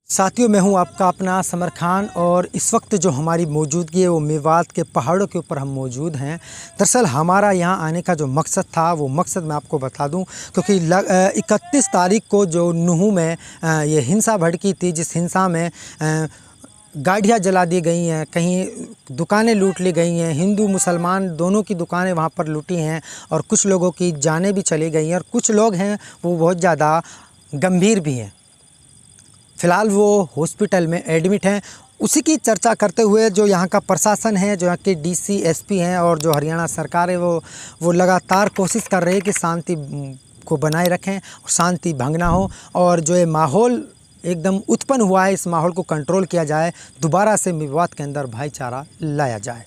साथियों, मैं हूं आपका अपना समर खान और इस वक्त जो हमारी मौजूदगी है वो मेवात के पहाड़ों के ऊपर हम मौजूद हैं। दरअसल हमारा यहां आने का जो मकसद था वो मकसद मैं आपको बता दूं, क्योंकि 31 तारीख को जो नुहू में ये हिंसा भड़की थी, जिस हिंसा में गाड़ियाँ जला दी गई हैं, कहीं दुकानें लूट ली गई हैं, हिंदू मुसलमान दोनों की दुकानें वहाँ पर लूटी हैं और कुछ लोगों की जानें भी चली गई हैं और कुछ लोग हैं वो बहुत ज़्यादा गंभीर भी हैं। फ़िलहाल वो हॉस्पिटल में एडमिट हैं। उसी की चर्चा करते हुए जो यहाँ का प्रशासन है, जो यहाँ के डीसी एसपी हैं और जो हरियाणा सरकार है वो लगातार कोशिश कर रही है कि शांति को बनाए रखें और शांति भंग ना हो, और जो ये माहौल एकदम उत्पन्न हुआ है इस माहौल को कंट्रोल किया जाए, दोबारा से मेवात के अंदर भाईचारा लाया जाए।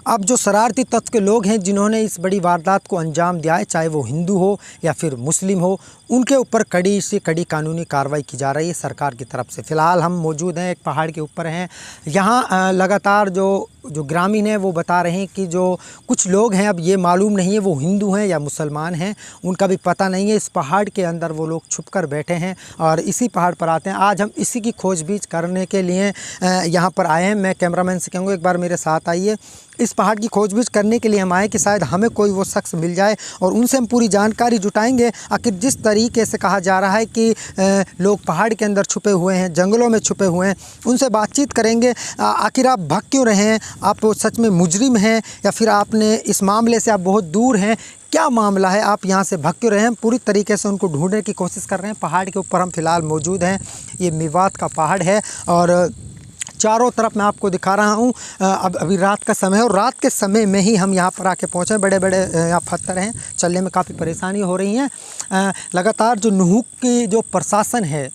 अब जो शरारती तत्व के लोग हैं जिन्होंने इस बड़ी वारदात को अंजाम दिया है, चाहे वो हिंदू हो या फिर मुस्लिम हो, उनके ऊपर कड़ी से कड़ी कानूनी कार्रवाई की जा रही है सरकार की तरफ से। फ़िलहाल हम मौजूद हैं, एक पहाड़ के ऊपर हैं। यहाँ लगातार जो ग्रामीण हैं वो बता रहे हैं कि जो कुछ लोग हैं, अब ये मालूम नहीं है वो हिंदू हैं या मुसलमान हैं, उनका भी पता नहीं है। इस पहाड़ के अंदर वो लोग छुप कर बैठे हैं और इसी पहाड़ पर आते हैं। आज हम इसी की खोजबीन करने के लिए यहाँ पर आए हैं। मैं कैमरामैन से कहूँगा एक बार मेरे साथ आइए। इस पहाड़ की खोजबीन करने के लिए हम आए कि शायद हमें कोई वो शख्स मिल जाए और उनसे हम पूरी जानकारी जुटाएंगे। आखिर जिस तरीके से कहा जा रहा है कि लोग पहाड़ के अंदर छुपे हुए हैं, जंगलों में छुपे हुए हैं, उनसे बातचीत करेंगे। आखिर आप भाग क्यों रहे हैं? आप सच में मुजरिम हैं या फिर आपने इस मामले से आप बहुत दूर हैं? क्या मामला है? आप यहाँ से भाग क्यों रहे हैं? पूरी तरीके से उनको ढूंढने की कोशिश कर रहे हैं। पहाड़ के ऊपर हम फ़िलहाल मौजूद हैं। ये मेवात का पहाड़ है और चारों तरफ मैं आपको दिखा रहा हूँ। अब अभी रात का समय है और रात के समय में ही हम यहाँ पर आके पहुँचे। बड़े बड़े यहाँ पत्थर हैं, चलने में काफ़ी परेशानी हो रही है। लगातार जो नुहू की जो प्रशासन है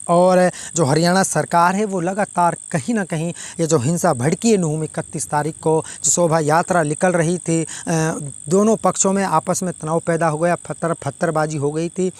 और जो हरियाणा सरकार है वो लगातार कहीं ना कहीं ये जो हिंसा भड़की है नुहू में 31 तारीख को, जो शोभा यात्रा निकल रही थी, दोनों पक्षों में आपस में तनाव पैदा हो गया, पत्थरबाजी हो गई थी।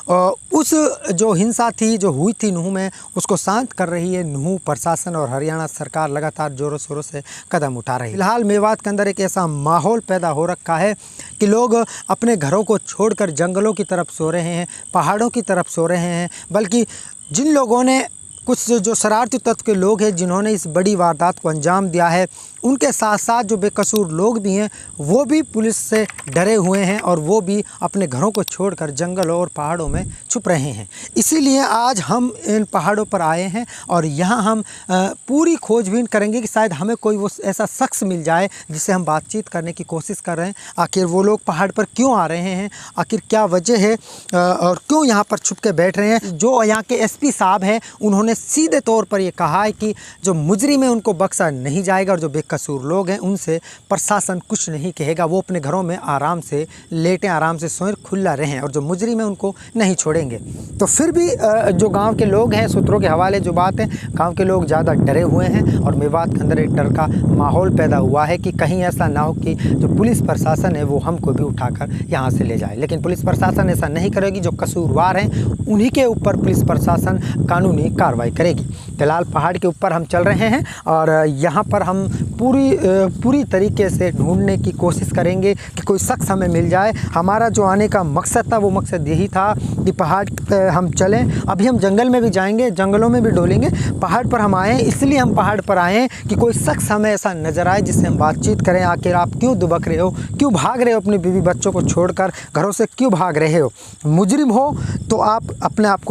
उस जो हिंसा थी जो हुई थी नुहू में, उसको शांत कर रही है नुहू प्रशासन और हरियाणा सरकार लगातार ज़ोरों शोरों से कदम उठा रही है। फिलहाल मेवात के अंदर एक ऐसा माहौल पैदा हो रखा है कि लोग अपने घरों को छोड़कर जंगलों की तरफ सो रहे हैं, पहाड़ों की तरफ सो रहे हैं। बल्कि जिन लोगों ने, कुछ जो शरारती तत्व के लोग हैं जिन्होंने इस बड़ी वारदात को अंजाम दिया है, उनके साथ साथ जो बेकसूर लोग भी हैं वो भी पुलिस से डरे हुए हैं और वो भी अपने घरों को छोड़कर जंगलों और पहाड़ों में छुप रहे हैं। इसीलिए आज हम इन पहाड़ों पर आए हैं और यहाँ हम पूरी खोजबीन करेंगे कि शायद हमें कोई वो ऐसा शख्स मिल जाए जिससे हम बातचीत करने की कोशिश कर रहे हैं। आखिर वो लोग पहाड़ पर क्यों आ रहे हैं, आखिर क्या वजह है और क्यों यहाँ पर छुप के बैठ रहे हैं। जो यहाँ के एसपी साहब हैं उन्होंने सीधे तौर पर ये कहा है कि जो मुजरिम है उनको बख्शा नहीं जाएगा और जो बेकसूर लोग हैं उनसे प्रशासन कुछ नहीं कहेगा। वो अपने घरों में आराम से लेटें, आराम से सोएं, खुला रहें और जो मुजरिम है उनको नहीं छोड़ेंगे। तो फिर भी जो गांव के लोग हैं, सूत्रों के हवाले जो बात है, गांव के लोग ज़्यादा डरे हुए हैं और मेवात के अंदर एक डर का माहौल पैदा हुआ है कि कहीं ऐसा ना हो कि जो पुलिस प्रशासन है वो हमको भी उठाकर यहाँ से ले जाए। लेकिन पुलिस प्रशासन ऐसा नहीं करेगी। जो कसूरवार हैं उन्हीं के ऊपर पुलिस प्रशासन कानूनी कार्रवाई करेगी। फिलहाल पहाड़ के ऊपर हम चल रहे हैं और यहाँ पर हम पूरी तरीके से ढूंढने की कोशिश करेंगे कि कोई शख्स हमें मिल जाए। हमारा जो आने का मकसद था वो मकसद यही था कि पहाड़ पर हम चलें। अभी हम जंगल में भी जाएंगे, जंगलों में भी डोलेंगे। पहाड़ पर हम आए हैं, इसलिए हम पहाड़ पर आए हैं कि कोई शख्स हमें ऐसा नज़र आए जिससे हम बातचीत करें। आखिर आप क्यों दुबक रहे हो, क्यों भाग रहे हो, अपनी बीवी बच्चों को छोड़कर घरों से क्यों भाग रहे हो? मुजरिम हो तो आप अपने आप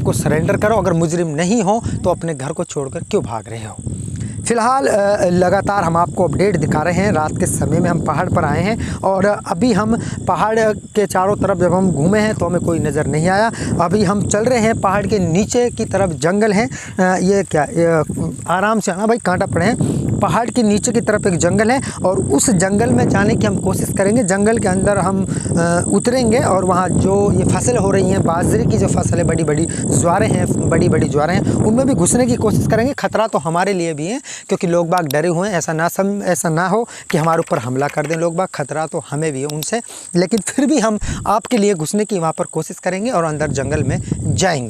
को सरेंडर करो। अगर मुजरिम नहीं हो तो अपने घर को छोड़कर क्यों भाग रहे हो? फ़िलहाल लगातार हम आपको अपडेट दिखा रहे हैं। रात के समय में हम पहाड़ पर आए हैं और अभी हम पहाड़ के चारों तरफ जब हम घूमे हैं तो हमें कोई नज़र नहीं आया। अभी हम चल रहे हैं, पहाड़ के नीचे की तरफ जंगल है। ये क्या, आराम से आना भाई, कांटा पड़े हैं। पहाड़ के नीचे की तरफ एक जंगल है और उस जंगल में जाने की हम कोशिश करेंगे। जंगल के अंदर हम उतरेंगे और वहाँ जो ये फसल हो रही हैं, बाजरे की जो फसल है, बड़ी बड़ी ज्वारें हैं, उनमें भी घुसने की कोशिश करेंगे। ख़तरा तो हमारे लिए भी है क्योंकि लोग बाग डरे हुए हैं। ऐसा ना हो कि हमारे ऊपर हमला कर दें लोग बाग। खतरा तो हमें भी है उनसे, लेकिन फिर भी हम आपके लिए घुसने की वहाँ पर कोशिश करेंगे और अंदर जंगल में जाएंगे।